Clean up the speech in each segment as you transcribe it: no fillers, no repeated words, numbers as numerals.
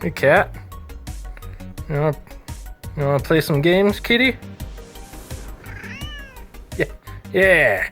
Hey, cat. You wanna play some games, kitty? Yeah.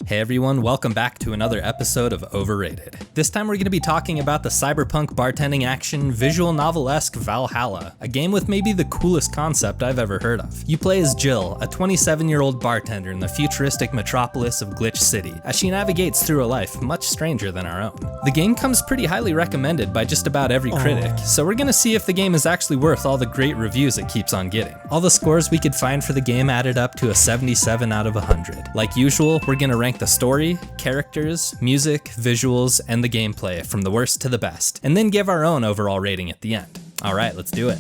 Hey everyone, welcome back to another episode of Overrated. This time we're going to be talking about the cyberpunk bartending action visual novel-esque Valhalla, a game with maybe the coolest concept I've ever heard of. You play as Jill, a 27-year-old bartender in the futuristic metropolis of Glitch City, as she navigates through a life much stranger than our own. The game comes pretty highly recommended by just about every critic, so we're going to see if the game is actually worth all the great reviews it keeps on getting. All the scores we could find for the game added up to a 77 out of 100. Like usual, we're going to rank the story, characters, music, visuals, and the gameplay from the worst to the best, and then give our own overall rating at the end. Alright, let's do it.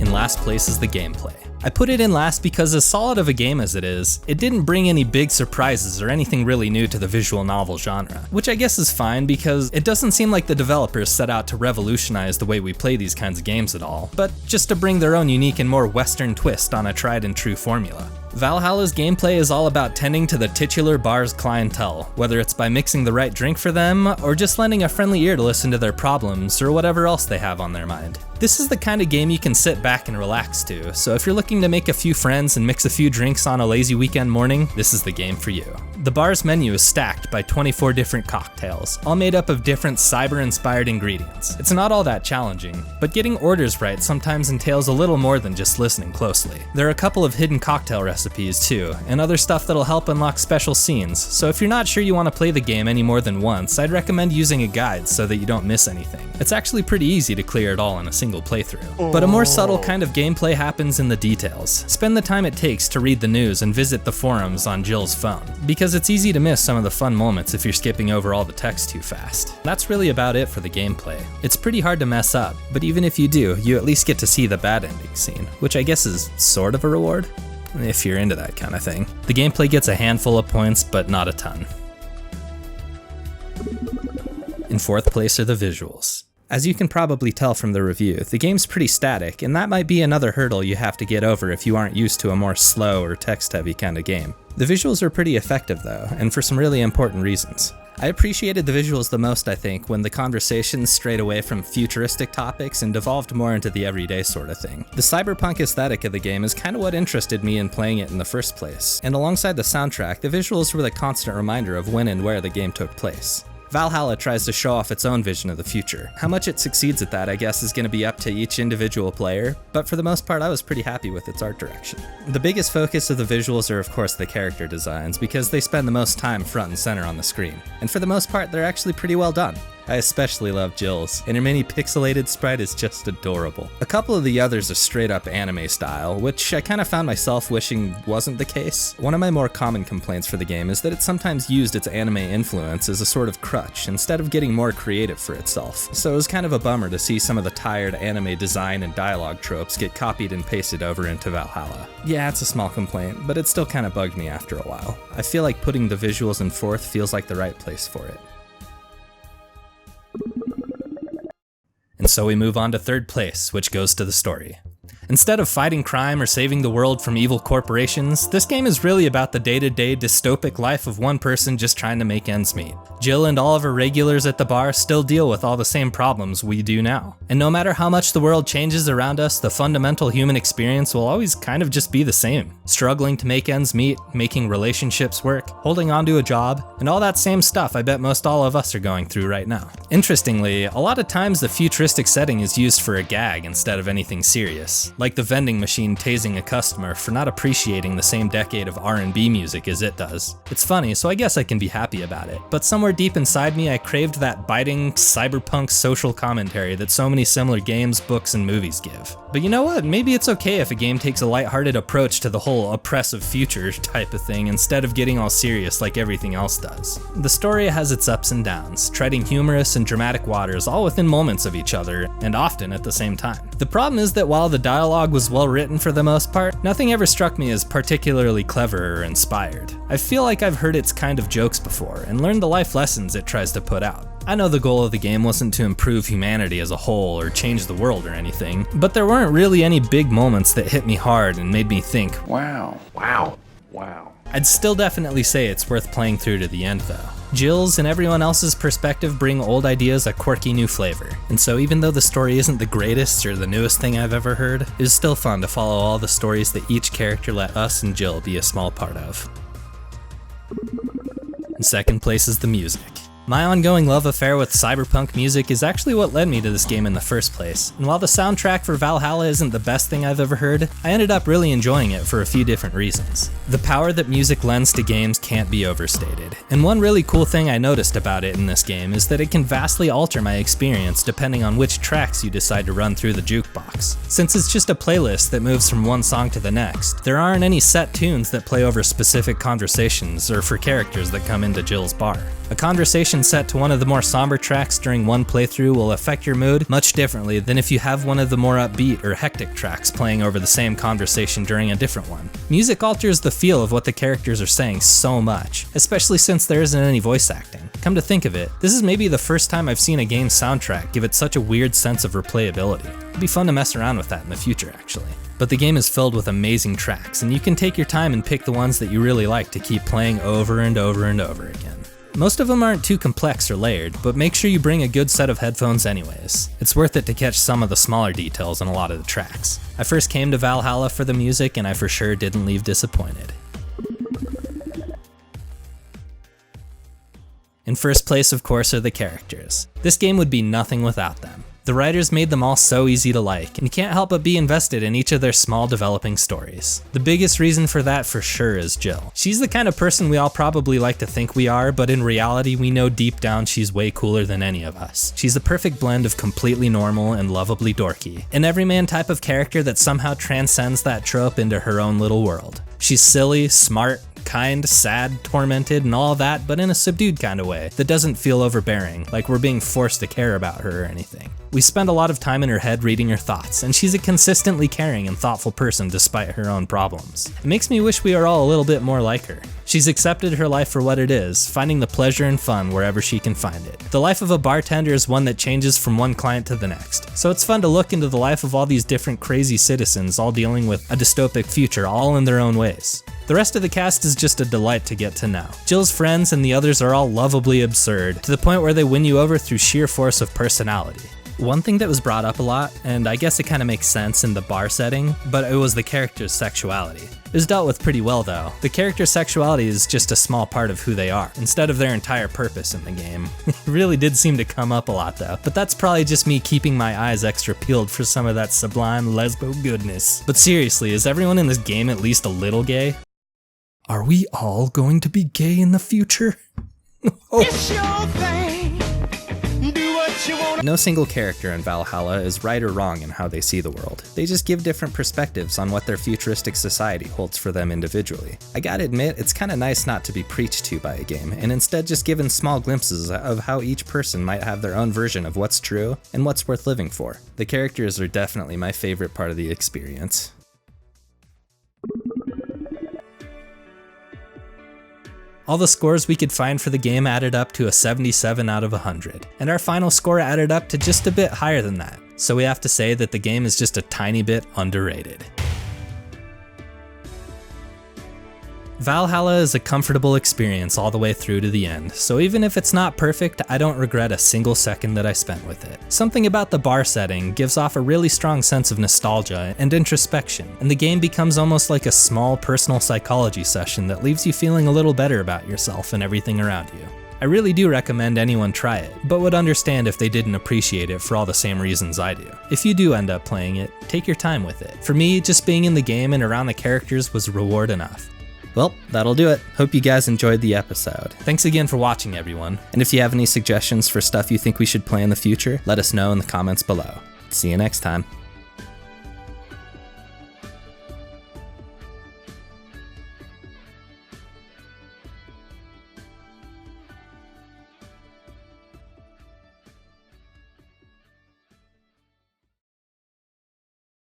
In last place is the gameplay. I put it in last because as solid of a game as it is, it didn't bring any big surprises or anything really new to the visual novel genre, which I guess is fine because it doesn't seem like the developers set out to revolutionize the way we play these kinds of games at all, but just to bring their own unique and more Western twist on a tried and true formula. Valhalla's gameplay is all about tending to the titular bar's clientele, whether it's by mixing the right drink for them, or just lending a friendly ear to listen to their problems, or whatever else they have on their mind. This is the kind of game you can sit back and relax to, so if you're looking to make a few friends and mix a few drinks on a lazy weekend morning, this is the game for you. The bar's menu is stacked by 24 different cocktails, all made up of different cyber-inspired ingredients. It's not all that challenging, but getting orders right sometimes entails a little more than just listening closely. There are a couple of hidden cocktail recipes too, and other stuff that'll help unlock special scenes, so if you're not sure you want to play the game any more than once, I'd recommend using a guide so that you don't miss anything. It's actually pretty easy to clear it all in a single playthrough. But a more subtle kind of gameplay happens in the details. Spend the time it takes to read the news and visit the forums on Jill's phone, because it's easy to miss some of the fun moments if you're skipping over all the text too fast. That's really about it for the gameplay. It's pretty hard to mess up, but even if you do, you at least get to see the bad ending scene, which I guess is sort of a reward, if you're into that kind of thing. The gameplay gets a handful of points, but not a ton. In fourth place are the visuals. As you can probably tell from the review, the game's pretty static, and that might be another hurdle you have to get over if you aren't used to a more slow or text-heavy kind of game. The visuals are pretty effective though, and for some really important reasons. I appreciated the visuals the most, I think, when the conversations strayed away from futuristic topics and devolved more into the everyday sort of thing. The cyberpunk aesthetic of the game is kind of what interested me in playing it in the first place, and alongside the soundtrack, the visuals were the constant reminder of when and where the game took place. Valhalla tries to show off its own vision of the future. How much it succeeds at that, I guess, is going to be up to each individual player, but for the most part I was pretty happy with its art direction. The biggest focus of the visuals are of course the character designs, because they spend the most time front and center on the screen, and for the most part they're actually pretty well done. I especially love Jill's, and her mini pixelated sprite is just adorable. A couple of the others are straight up anime style, which I kind of found myself wishing wasn't the case. One of my more common complaints for the game is that it sometimes used its anime influence as a sort of crutch instead of getting more creative for itself. So it was kind of a bummer to see some of the tired anime design and dialogue tropes get copied and pasted over into Valhalla. Yeah, it's a small complaint, but it still kind of bugged me after a while. I feel like putting the visuals in fourth feels like the right place for it. And so we move on to third place, which goes to the story. Instead of fighting crime or saving the world from evil corporations, this game is really about the day-to-day dystopic life of one person just trying to make ends meet. Jill and all of her regulars at the bar still deal with all the same problems we do now. And no matter how much the world changes around us, the fundamental human experience will always kind of just be the same. Struggling to make ends meet, making relationships work, holding on to a job, and all that same stuff I bet most all of us are going through right now. Interestingly, a lot of times the futuristic setting is used for a gag instead of anything serious. Like the vending machine tasing a customer for not appreciating the same decade of R&B music as it does. It's funny, so I guess I can be happy about it. But somewhere deep inside me, I craved that biting, cyberpunk social commentary that so many similar games, books, and movies give. But you know what? Maybe it's okay if a game takes a lighthearted approach to the whole oppressive future type of thing instead of getting all serious like everything else does. The story has its ups and downs, treading humorous and dramatic waters all within moments of each other, and often at the same time. The problem is that while the dialogue was well written for the most part, nothing ever struck me as particularly clever or inspired. I feel like I've heard its kind of jokes before and learned the life lessons it tries to put out. I know the goal of the game wasn't to improve humanity as a whole or change the world or anything, but there weren't really any big moments that hit me hard and made me think, wow. I'd still definitely say it's worth playing through to the end though. Jill's and everyone else's perspective bring old ideas a quirky new flavor, and so even though the story isn't the greatest or the newest thing I've ever heard, it's still fun to follow all the stories that each character let us and Jill be a small part of. In second place is the music. My ongoing love affair with cyberpunk music is actually what led me to this game in the first place, and while the soundtrack for Valhalla isn't the best thing I've ever heard, I ended up really enjoying it for a few different reasons. The power that music lends to games can't be overstated, and one really cool thing I noticed about it in this game is that it can vastly alter my experience depending on which tracks you decide to run through the jukebox. Since it's just a playlist that moves from one song to the next, there aren't any set tunes that play over specific conversations or for characters that come into Jill's bar. A conversation set to one of the more somber tracks during one playthrough will affect your mood much differently than if you have one of the more upbeat or hectic tracks playing over the same conversation during a different one. Music alters the feel of what the characters are saying so much, especially since there isn't any voice acting. Come to think of it, this is maybe the first time I've seen a game's soundtrack give it such a weird sense of replayability. It'd be fun to mess around with that in the future, actually. But the game is filled with amazing tracks, and you can take your time and pick the ones that you really like to keep playing over and over and over again. Most of them aren't too complex or layered, but make sure you bring a good set of headphones anyways. It's worth it to catch some of the smaller details in a lot of the tracks. I first came to Valhalla for the music, and I for sure didn't leave disappointed. In first place, of course, are the characters. This game would be nothing without them. The writers made them all so easy to like, and you can't help but be invested in each of their small developing stories. The biggest reason for that for sure is Jill. She's the kind of person we all probably like to think we are, but in reality we know deep down she's way cooler than any of us. She's the perfect blend of completely normal and lovably dorky, an everyman type of character that somehow transcends that trope into her own little world. She's silly, smart, kind, sad, tormented, and all that, but in a subdued kind of way that doesn't feel overbearing, like we're being forced to care about her or anything. We spend a lot of time in her head reading her thoughts, and she's a consistently caring and thoughtful person despite her own problems. It makes me wish we were all a little bit more like her. She's accepted her life for what it is, finding the pleasure and fun wherever she can find it. The life of a bartender is one that changes from one client to the next, so it's fun to look into the life of all these different crazy citizens all dealing with a dystopic future, all in their own ways. The rest of the cast is just a delight to get to know. Jill's friends and the others are all lovably absurd, to the point where they win you over through sheer force of personality. One thing that was brought up a lot, and I guess it kind of makes sense in the bar setting, but it was the character's sexuality. It was dealt with pretty well though. The character's sexuality is just a small part of who they are, instead of their entire purpose in the game. It really did seem to come up a lot though, but that's probably just me keeping my eyes extra peeled for some of that sublime lesbo goodness. But seriously, is everyone in this game at least a little gay? Are we all going to be gay in the future? It's your thing. Do what you want. No single character in Valhalla is right or wrong in how they see the world. They just give different perspectives on what their futuristic society holds for them individually. I gotta admit, it's kinda nice not to be preached to by a game, and instead just given small glimpses of how each person might have their own version of what's true and what's worth living for. The characters are definitely my favorite part of the experience. All the scores we could find for the game added up to a 77 out of 100, and our final score added up to just a bit higher than that, so we have to say that the game is just a tiny bit underrated. Valhalla is a comfortable experience all the way through to the end, so even if it's not perfect, I don't regret a single second that I spent with it. Something about the bar setting gives off a really strong sense of nostalgia and introspection, and the game becomes almost like a small personal psychology session that leaves you feeling a little better about yourself and everything around you. I really do recommend anyone try it, but would understand if they didn't appreciate it for all the same reasons I do. If you do end up playing it, take your time with it. For me, just being in the game and around the characters was reward enough. Well, that'll do it. Hope you guys enjoyed the episode. Thanks again for watching, everyone. And if you have any suggestions for stuff you think we should play in the future, let us know in the comments below. See you next time.